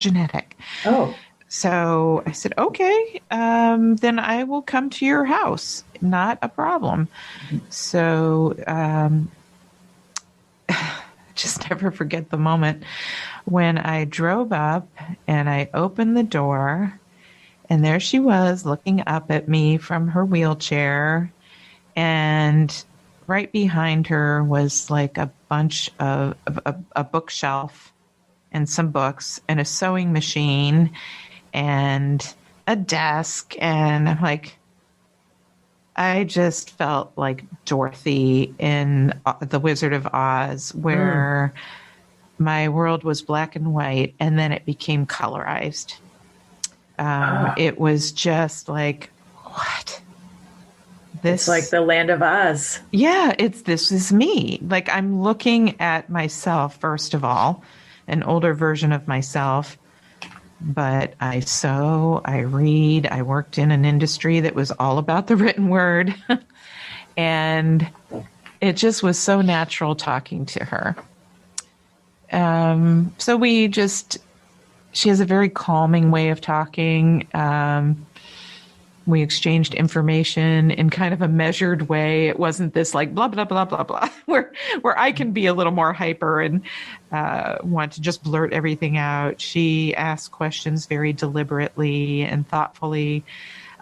genetic. Oh. So I said, okay, then I will come to your house. Not a problem. So just never forget the moment when I drove up and I opened the door, and there she was looking up at me from her wheelchair. And right behind her was like a bunch of a bookshelf and some books and a sewing machine and a desk. And I'm like, I just felt like Dorothy in The Wizard of Oz, where my world was black and white and then it became colorized. It was just like, what? It's like the Land of Oz. Yeah, this is me. Like, I'm looking at myself, first of all, an older version of myself. But I sew, I read, I worked in an industry that was all about the written word. And it just was so natural talking to her. So she has a very calming way of talking. We exchanged information in kind of a measured way. It wasn't this like blah, blah, blah, blah, blah, where I can be a little more hyper and want to just blurt everything out. She asked questions very deliberately and thoughtfully,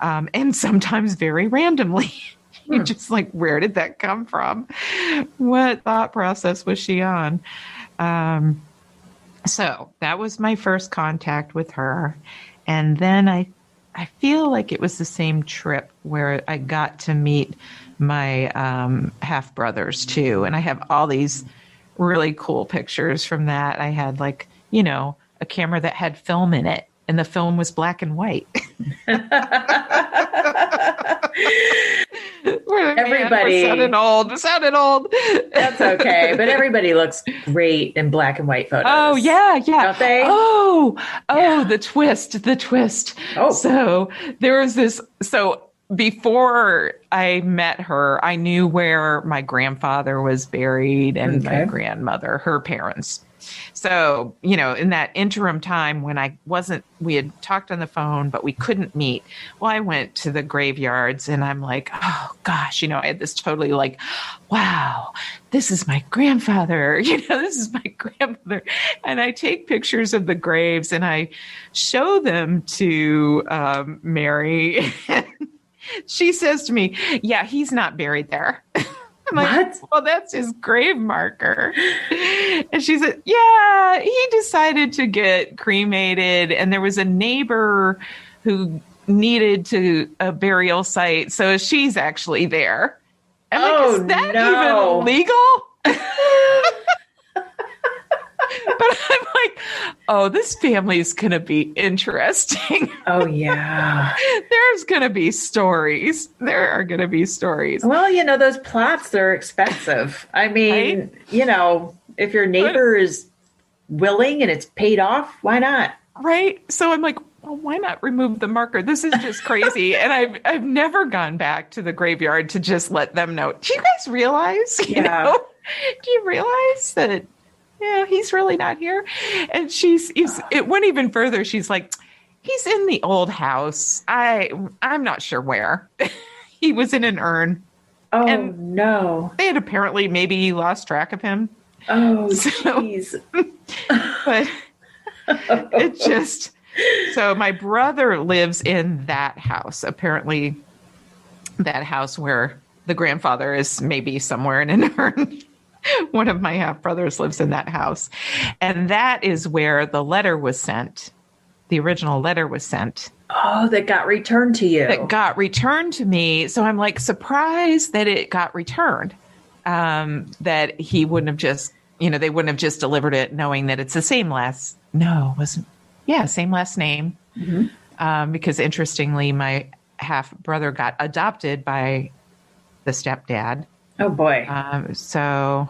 and sometimes very randomly. You're just like, where did that come from? What thought process was she on? So that was my first contact with her. And then I feel like it was the same trip where I got to meet my half brothers too. And I have all these really cool pictures from that. I had a camera that had film in it, and the film was black and white. Everybody sounded old. That's okay. But everybody looks great in black and white photos. Oh, yeah. Don't they? Yeah. The twist. Oh. So there was this. So before I met her, I knew where my grandfather was buried and my grandmother, her parents. So, in that interim time when we had talked on the phone, but we couldn't meet. Well, I went to the graveyards and I'm like, oh gosh, I had this totally like, wow, this is my grandfather, this is my grandmother. And I take pictures of the graves and I show them to Mary. She says to me, yeah, he's not buried there. I'm like, what? Well, that's his grave marker. And she said, yeah, he decided to get cremated. And there was a neighbor who needed a burial site. So she's actually there. I'm like, is that even legal? But I'm like, oh, this family's going to be interesting. Oh, yeah. There's going to be stories. There are going to be stories. Well, those plots, they're expensive. I mean, right? If your neighbor is willing and it's paid off, why not? Right. So I'm like, well, why not remove the marker? This is just crazy. And I've never gone back to the graveyard to just let them know. Do you guys realize? Do you realize that? Yeah, he's really not here. And it went even further. She's like, he's in the old house. I'm not sure where. He was in an urn. Oh, and no. They had apparently maybe lost track of him. Oh, jeez. But it just, so my brother lives in that house. Apparently that house where the grandfather is maybe somewhere in an urn. One of my half brothers lives in that house. And that is where the letter was sent. The original letter was sent. Oh, that got returned to you. That got returned to me. So I'm like surprised that it got returned. That he wouldn't have just, they wouldn't have just delivered it knowing that it's the same last. No, it wasn't. Yeah, same last name. Mm-hmm. Because interestingly, my half brother got adopted by the stepdad. Oh, boy. So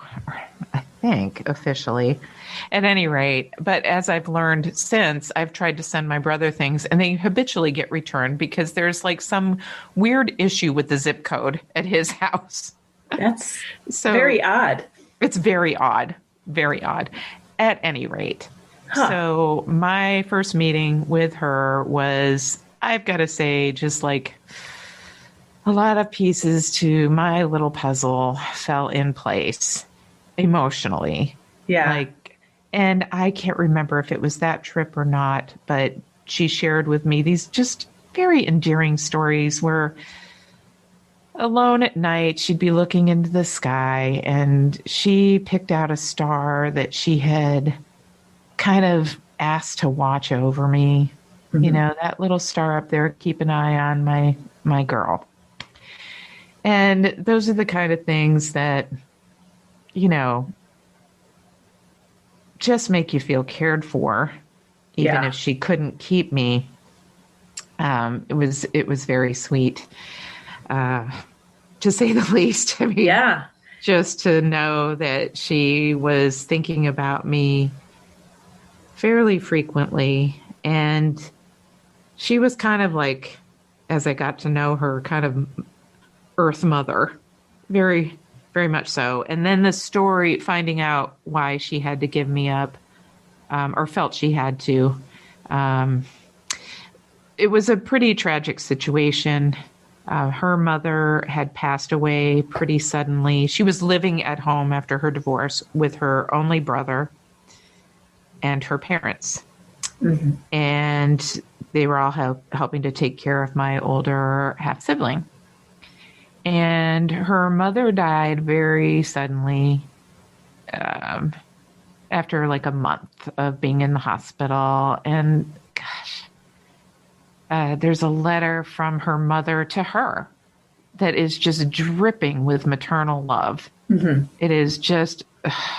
I think officially, at any rate, but as I've learned since, I've tried to send my brother things and they habitually get returned because there's like some weird issue with the zip code at his house. That's very odd. It's very odd. Very odd. At any rate. Huh. So my first meeting with her was, I've got to say, just like a lot of pieces to my little puzzle fell in place emotionally. Yeah. Like, and I can't remember if it was that trip or not, but she shared with me these just very endearing stories where alone at night, she'd be looking into the sky and she picked out a star that she had kind of asked to watch over me. You Hmm. know, that little star up there, keep an eye on my girl. And those are the kind of things that, you know, just make you feel cared for, even Yeah. if she couldn't keep me. It was very sweet, uh, to say the least. I mean, Yeah. just to know that she was thinking about me fairly frequently, and she was kind of like, as I got to know her, kind of Earth Mother, very, very much so. And then the story, finding out why she had to give me up, or felt she had to. Um, it was a pretty tragic situation. Her mother had passed away pretty suddenly. She was living at home after her divorce with her only brother and her parents. Hmm. And they were all helping to take care of my older half sibling. And her mother died very suddenly, um, after like a month of being in the hospital. And gosh, there's a letter from her mother to her that is just dripping with maternal love. Hmm. It is just,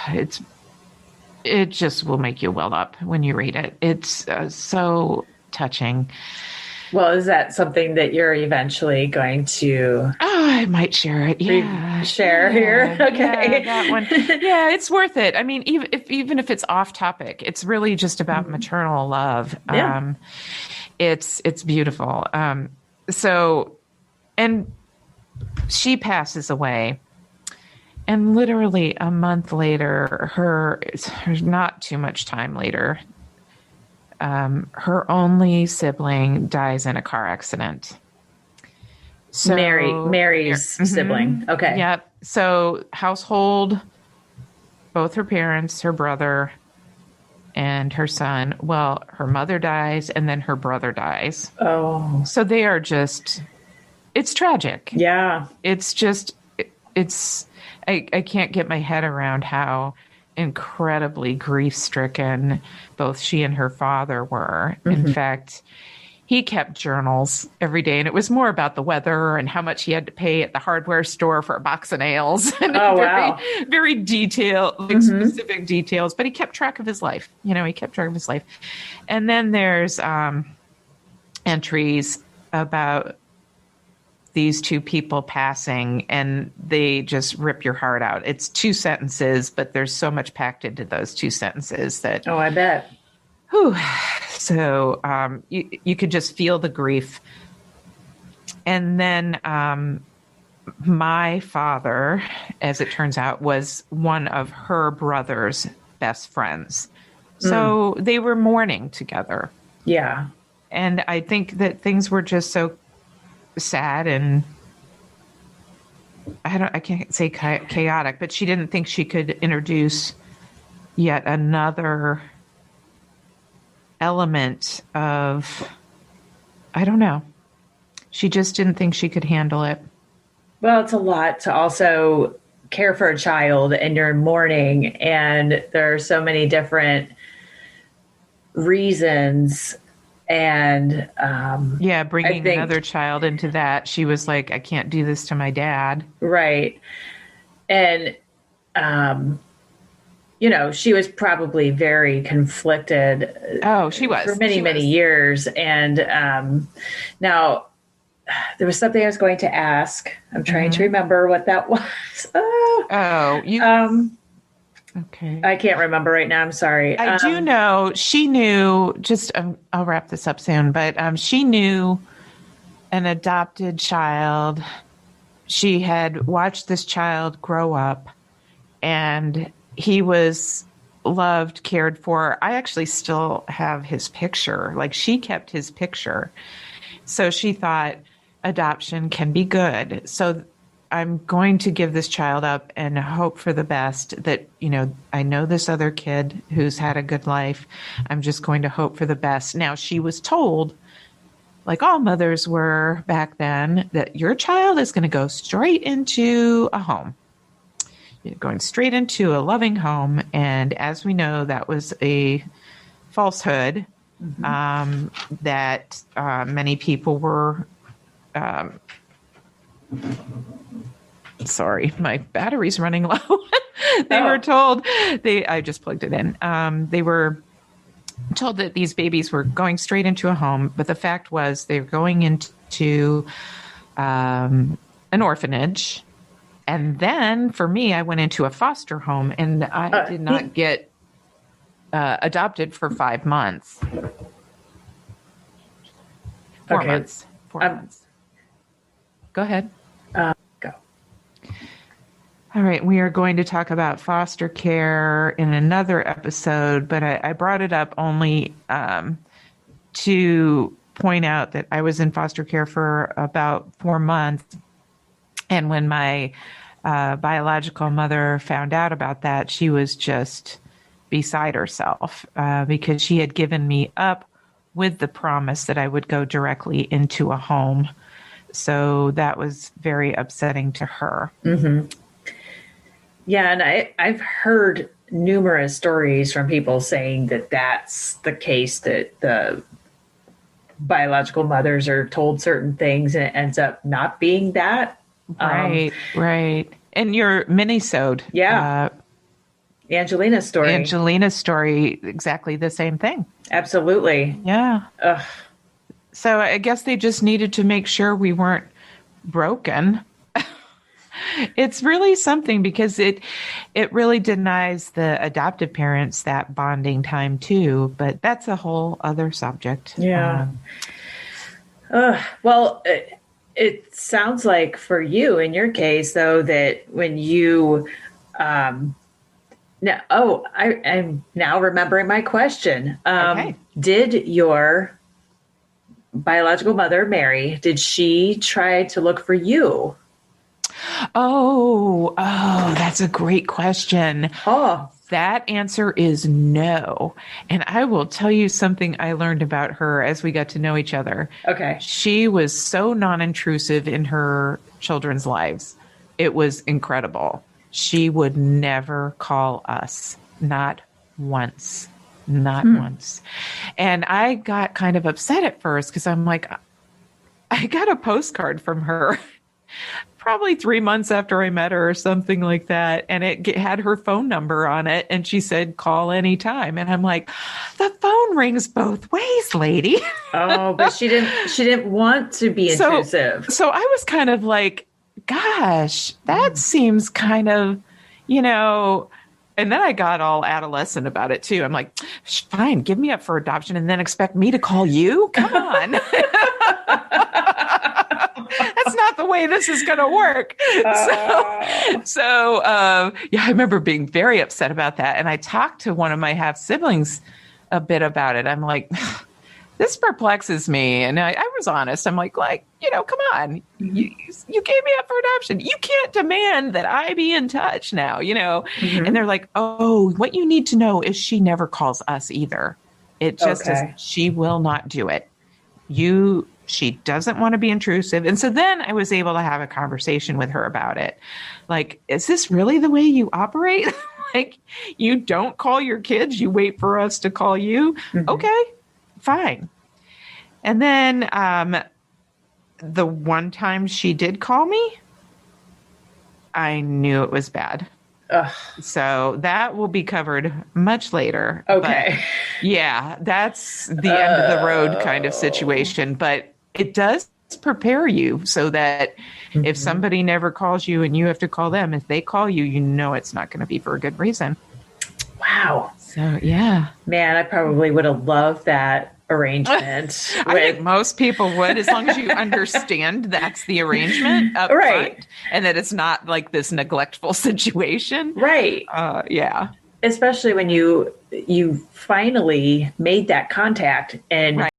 it's, it just will make you well up when you read it. It's so touching. Well, is that something that you're eventually going to Oh, I might share it. Yeah, share here? yeah, that one. Okay. Yeah, it's worth it. I mean, even if it's off topic, it's really just about Mhm. maternal love. Yeah. It's beautiful. So, and she passes away, and literally a month later, not too much time later, her only sibling dies in a car accident. So, Mary's sibling. Okay. yep. So, household, both her parents, her brother, and her son. Well, her mother dies, and then her brother dies. Oh, So they are just, it's tragic. yeah. It's just, it's, I can't get my head around how incredibly grief stricken both she and her father were. In Hmm. fact, he kept journals every day, and it was more about the weather and how much he had to pay at the hardware store for a box of nails and Oh, very, wow. very detailed, like Hmm. specific details. But he kept track of his life. You know, he kept track of his life. And then there's entries about these two people passing, and they just rip your heart out. It's two sentences, but there's so much packed into those two sentences that, Oh, I bet. whew. So you could just feel the grief. And then my father, as it turns out, was one of her brother's best friends. Mm. So they were mourning together. Yeah. And I think that things were just so sad, and I can't say chaotic, but she didn't think she could introduce yet another element of, I don't know. She just didn't think she could handle it. Well, it's a lot to also care for a child and you're in mourning, and there are so many different reasons. And Yeah, I bringing think, another child into that, she was like, I can't do this to my dad. right. And, um, she was probably very conflicted Oh, she for was. many, She many was. years. And now there was something I was going to ask. I'm trying to Hmm. remember what that was. Oh, Oh, um, okay. I can't remember right now. I'm sorry. I do know she knew, just, I'll wrap this up soon, but she knew an adopted child. She had watched this child grow up, and he was loved, cared for. I actually still have his picture. Like, she kept his picture. So she thought adoption can be good. So I'm going to give this child up and hope for the best that, I know this other kid who's had a good life. I'm just going to hope for the best. Now, she was told, like all mothers were back then, that your child is going to go straight into a home. You're going straight into a loving home. And as we know, that was a falsehood. That many people were, sorry, my battery's running low. They were told, I just plugged it in. They were told that these babies were going straight into a home, but the fact was they were going into an orphanage. And then for me, I went into a foster home, and I did not get adopted for 5 months. 4 months. 4 months. Go ahead. Go. All right. We are going to talk about foster care in another episode, but I brought it up only to point out that I was in foster care for about 4 months. And when my biological mother found out about that, she was just beside herself because she had given me up with the promise that I would go directly into a home. So that was very upsetting to her. Mm-hmm. Yeah, and I've heard numerous stories from people saying that that's the case, that the biological mothers are told certain things and it ends up not being that. Right. And your mini-sode. Yeah. Angelina's story, exactly the same thing. Absolutely. Yeah. Ugh. So I guess they just needed to make sure we weren't broken. It's really something because it really denies the adoptive parents that bonding time too, but that's a whole other subject. Yeah. Well, it sounds like for you, in your case, though, that when you, I'm now remembering my question. Okay. Did your biological mother, Mary, did she try to look for you? Oh, that's a great question. Oh, that answer is no. And I will tell you something I learned about her as we got to know each other. Okay. She was so non-intrusive in her children's lives. It was incredible. She would never call us. Not once. Not once. And I got kind of upset at first because I'm like, I got a postcard from her probably 3 months after I met her or something like that. And it had her phone number on it. And she said, call anytime. And I'm like, the phone rings both ways, lady. Oh, but she didn't want to be intrusive. So I was kind of like, gosh, that seems kind of, and then I got all adolescent about it too. I'm like, fine, give me up for adoption and then expect me to call you? Come on. That's not the way this is going to work. So, I remember being very upset about that. And I talked to one of my half siblings a bit about it. I'm like, this perplexes me. And I was honest. I'm like, come on, you gave me up for adoption. You can't demand that I be in touch now, Mm-hmm. And they're like, oh, what you need to know is she never calls us either. It just is, she will not do it. She doesn't want to be intrusive. And so then I was able to have a conversation with her about it. Like, is this really the way you operate? Like, you don't call your kids, you wait for us to call you. Mm-hmm. Okay, fine. And then the one time she did call me, I knew it was bad. Ugh. So that will be covered much later. Okay. But yeah, that's the end of the road kind of situation. But it does prepare you so that if somebody never calls you and you have to call them, if they call you, it's not going to be for a good reason. Wow. So, yeah. Man, I probably would have loved that arrangement. I think most people would, as long as you understand that's the arrangement up front and that it's not like this neglectful situation. Right. Yeah. especially when you finally made that contact and